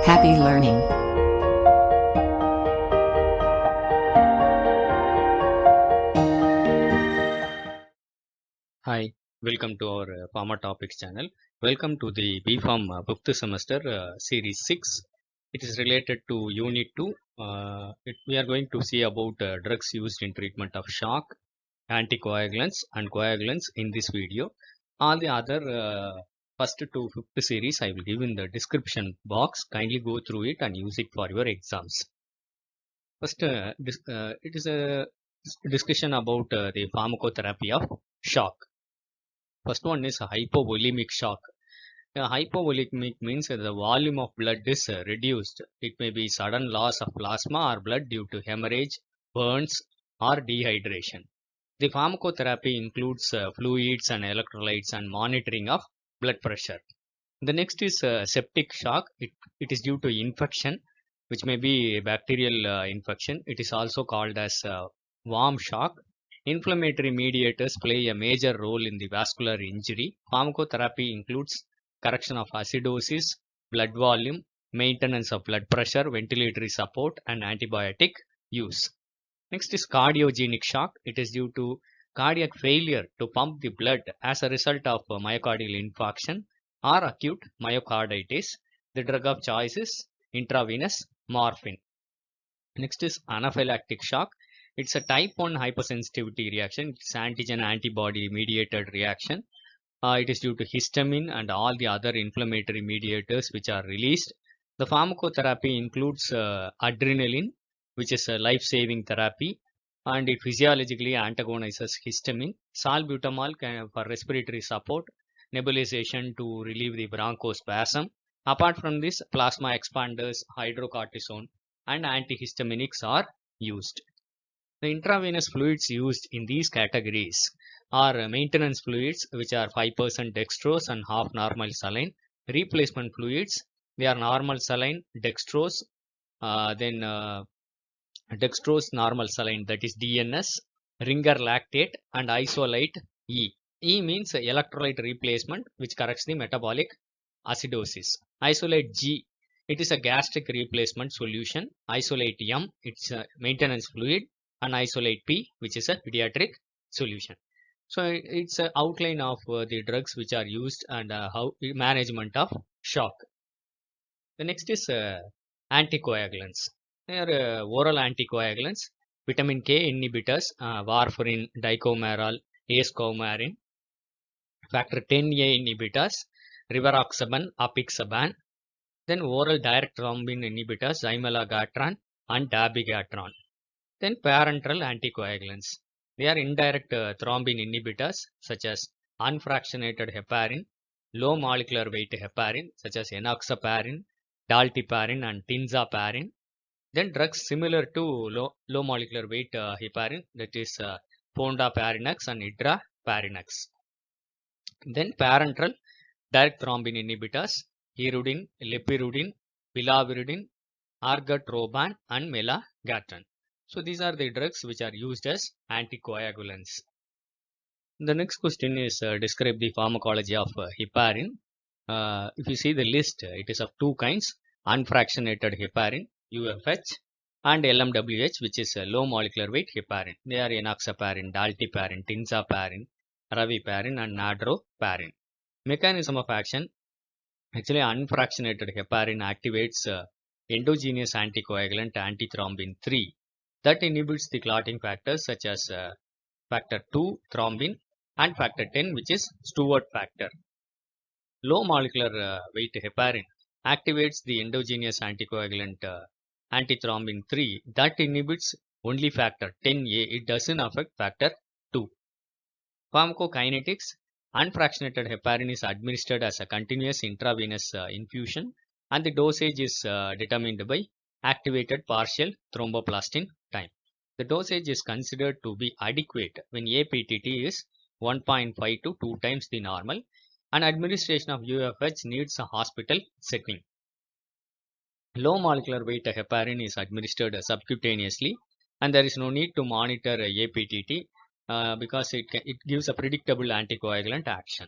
Happy learning. Hi, welcome to our Pharma Topics channel. Welcome to the BPharm 5th semester series 6. It is related to Unit 2. We are going to see about drugs used in treatment of shock, anticoagulants and coagulants in this video. All the other first to 5th series I will give in the description box. Kindly go through it and use it for your exams. First, it is a discussion about the pharmacotherapy of shock. First one is hypovolemic shock. Hypovolemic means the volume of blood is reduced. It may be sudden loss of plasma or blood due to hemorrhage, burns, or dehydration. The pharmacotherapy includes fluids and electrolytes and monitoring of blood pressure. The next is septic shock. It is due to infection, which may be bacterial infection. It is also called as warm shock. Inflammatory mediators play a major role in the vascular injury. Pharmacotherapy includes correction of acidosis, blood volume, maintenance of blood pressure, ventilatory support, and antibiotic use. Next is cardiogenic shock. It is due to cardiac failure to pump the blood as a result of myocardial infarction or acute myocarditis. The drug of choice is intravenous morphine. Next is anaphylactic shock. It's a type 1 hypersensitivity reaction. It's antigen antibody mediated reaction. It is due to histamine and all the other inflammatory mediators which are released. The pharmacotherapy includes adrenaline, which is a life-saving therapy, and it physiologically antagonizes histamine. Salbutamol for respiratory support, nebulization to relieve the bronchospasm. Apart from this, plasma expanders, hydrocortisone, and antihistaminics are used. The intravenous fluids used in these categories are maintenance fluids, which are 5% dextrose and half normal saline. Replacement fluids, they are normal saline, dextrose, then dextrose normal saline, that is DNS, ringer lactate, and isolate E. E means electrolyte replacement, which corrects the metabolic acidosis. Isolate G, it is a gastric replacement solution. Isolate M, it's a maintenance fluid, and isolate P, which is a pediatric solution. So it's an outline of the drugs which are used and how management of shock. The next is anticoagulants. They are oral anticoagulants, vitamin K inhibitors, warfarin, dicomaral, ascomarin, factor 10A inhibitors, rivaroxaban, apixaban. Then oral direct thrombin inhibitors, zymelagatran and dabigatran. Then parenteral anticoagulants. They are indirect thrombin inhibitors such as unfractionated heparin, low molecular weight heparin such as enoxaparin, dalteparin and tinzaparin. Then drugs similar to low molecular weight heparin, that is fondaparinux and idraparinux. Then parenteral direct thrombin inhibitors, hirudin, lepirudin, pilaviridin, argatroban and melagatran. So these are the drugs which are used as anticoagulants. The next question is describe the pharmacology of heparin. If you see the list, it is of two kinds: unfractionated heparin (UFH) and LMWH, which is low molecular weight heparin. They are enoxaparin, dalteparin, tinzaparin, raviparin, and nadroparin. Mechanism of action: actually, unfractionated heparin activates endogenous anticoagulant antithrombin 3 that inhibits the clotting factors such as factor 2 thrombin and factor 10, which is Stewart factor. Low molecular weight heparin activates the endogenous anticoagulant antithrombin 3 that inhibits only factor 10A. It doesn't affect factor 2. Pharmacokinetics: unfractionated heparin is administered as a continuous intravenous infusion, and the dosage is determined by activated partial thromboplastin time. The dosage is considered to be adequate when APTT is 1.5 to 2 times the normal, and administration of UFH needs a hospital setting. Low molecular weight heparin is administered subcutaneously, and there is no need to monitor APTT because it gives a predictable anticoagulant action.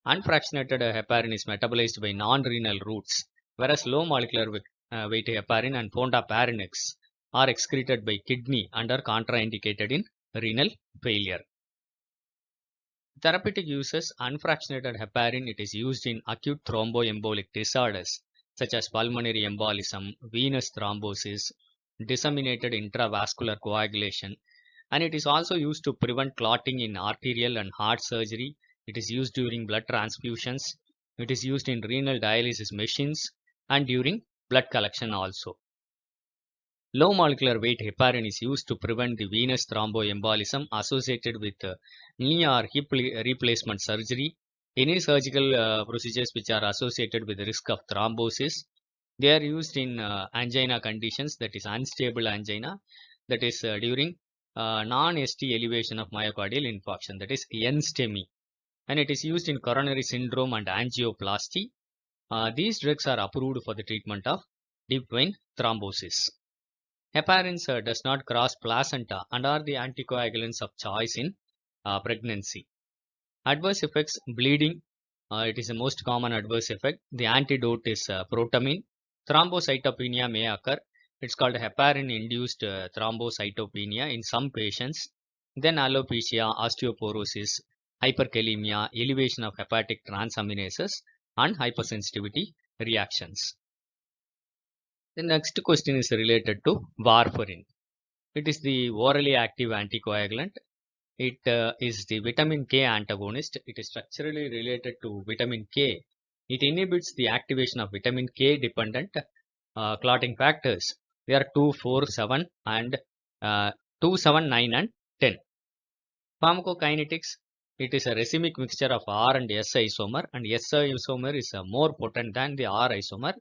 Unfractionated heparin is metabolized by non-renal routes whereas low molecular weight heparin and fondaparinux are excreted by kidney and are contraindicated in renal failure. Therapeutic uses: unfractionated heparin, it is used in acute thromboembolic disorders such as pulmonary embolism, venous thrombosis, disseminated intravascular coagulation, and it is also used to prevent clotting in arterial and heart surgery. It is used during blood transfusions. It is used in renal dialysis machines and during blood collection also. Low molecular weight heparin is used to prevent the venous thromboembolism associated with knee or hip replacement surgery. Any surgical procedures which are associated with the risk of thrombosis, they are used in angina conditions, that is unstable angina, that is during non-ST elevation of myocardial infarction, that is NSTEMI, and it is used in coronary syndrome and angioplasty. These drugs are approved for the treatment of deep vein thrombosis. Heparin does not cross placenta and are the anticoagulants of choice in pregnancy. Adverse effects: bleeding, it is the most common adverse effect. The antidote is protamine. Thrombocytopenia may occur. It's called heparin-induced thrombocytopenia in some patients. Then alopecia, osteoporosis, hyperkalemia, elevation of hepatic transaminases, and hypersensitivity reactions. The next question is related to warfarin. It is the orally active anticoagulant. It is the vitamin K antagonist. It is structurally related to vitamin K. It inhibits the activation of vitamin K dependent clotting factors. They are 2, 4, 7 and 2, 7, 9 and 10. Pharmacokinetics: it is a racemic mixture of R and S isomer, and S isomer is more potent than the R isomer.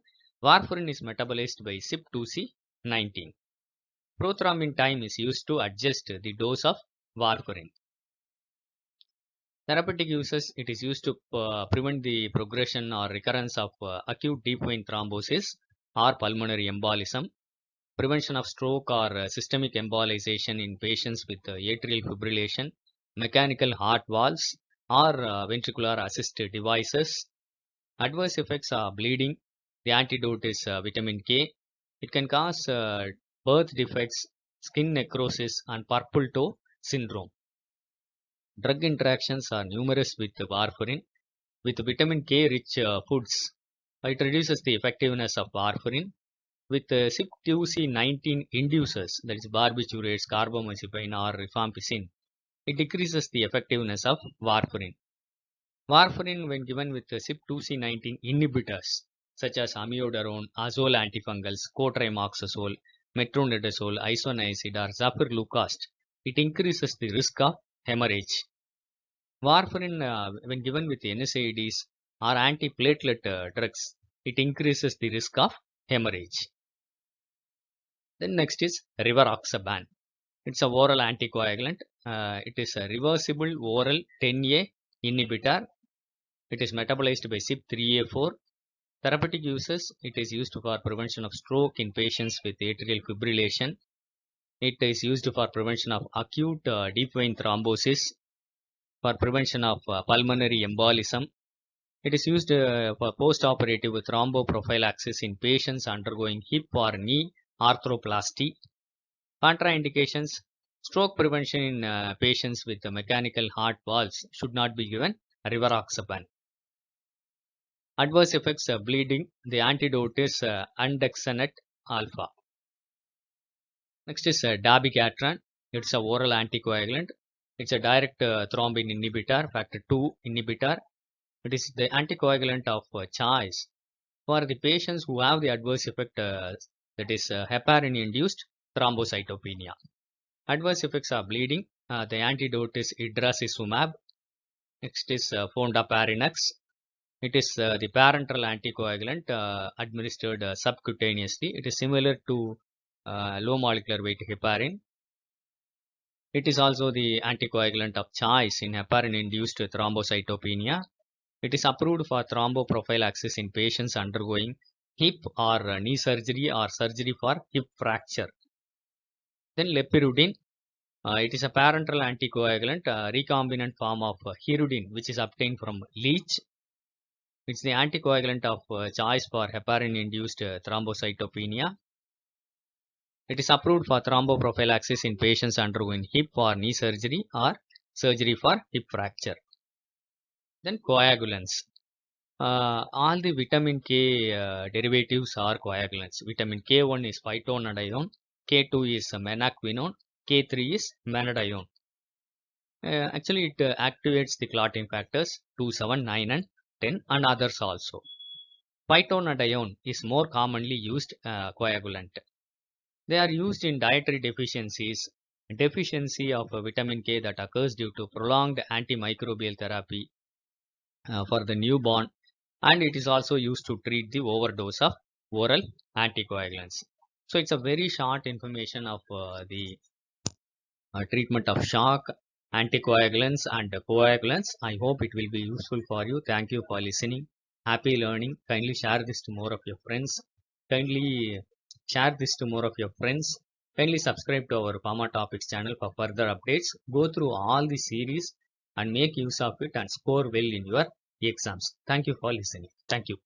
Warfarin is metabolized by CYP2C19. Prothrombin time is used to adjust the dose of warfarin. Therapeutic uses: it is used to prevent the progression or recurrence of acute deep vein thrombosis or pulmonary embolism, prevention of stroke or systemic embolization in patients with atrial fibrillation, mechanical heart valves, or ventricular assist devices. Adverse effects are bleeding. The antidote is vitamin K. It can cause birth defects, skin necrosis, and purple toe syndrome. Drug interactions are numerous with warfarin. With vitamin K rich foods, it reduces the effectiveness of warfarin. With CYP2C19 inducers, that is barbiturates, carbamazepine, or rifampicin, it decreases the effectiveness of warfarin. Warfarin, when given with CYP2C19 inhibitors such as amiodarone, azole antifungals, cotrimoxazole, metronidazole, isoniazid, or zafirlukast, it increases the risk of hemorrhage. Warfarin, when given with NSAIDs or antiplatelet drugs, it increases the risk of hemorrhage. Then next is rivaroxaban. It's a oral anticoagulant. It is a reversible oral 10A inhibitor. It is metabolized by CYP3A4. Therapeutic uses: it is used for prevention of stroke in patients with atrial fibrillation. It is used for prevention of acute deep vein thrombosis, for prevention of pulmonary embolism. It is used for post-operative thromboprophylaxis in patients undergoing hip or knee arthroplasty. Contraindications: stroke prevention in patients with mechanical heart valves should not be given rivaroxaban. Adverse effects: bleeding. The antidote is andexanet alpha. Next is dabigatran. It's a oral anticoagulant. It's a direct thrombin inhibitor, factor 2 inhibitor. It is the anticoagulant of choice for the patients who have the adverse effect, that is heparin-induced thrombocytopenia. Adverse effects are bleeding. The antidote is idracizumab. Next is fondaparinux. It is the parenteral anticoagulant administered subcutaneously. It is similar to low molecular weight heparin. It is also the anticoagulant of choice in heparin-induced thrombocytopenia. It is approved for thromboprophylaxis in patients undergoing hip or knee surgery or surgery for hip fracture. Then lepirudin. It is a parenteral anticoagulant, recombinant form of hirudin, which is obtained from leech. It's the anticoagulant of choice for heparin-induced thrombocytopenia. It is approved for thromboprophylaxis in patients undergoing hip or knee surgery or surgery for hip fracture. Then coagulants. All the vitamin K derivatives are coagulants. Vitamin K1 is phytonadione, K2 is menaquinone, K3 is menadione. Actually, it activates the clotting factors 2, 7, 9 and 10 and others also. Phytonadione is more commonly used coagulant. They are used in dietary deficiencies, deficiency of vitamin K that occurs due to prolonged antimicrobial therapy for the newborn, and it is also used to treat the overdose of oral anticoagulants. So it's a very short information of the treatment of shock, anticoagulants and coagulants. I hope it will be useful for you. Thank you for listening. Happy learning. Kindly share this to more of your friends. Kindly share this to more of your friends. Kindly subscribe to our Pharma Topics channel for further updates. Go through all the series and make use of it and score well in your exams. Thank you for listening. Thank you.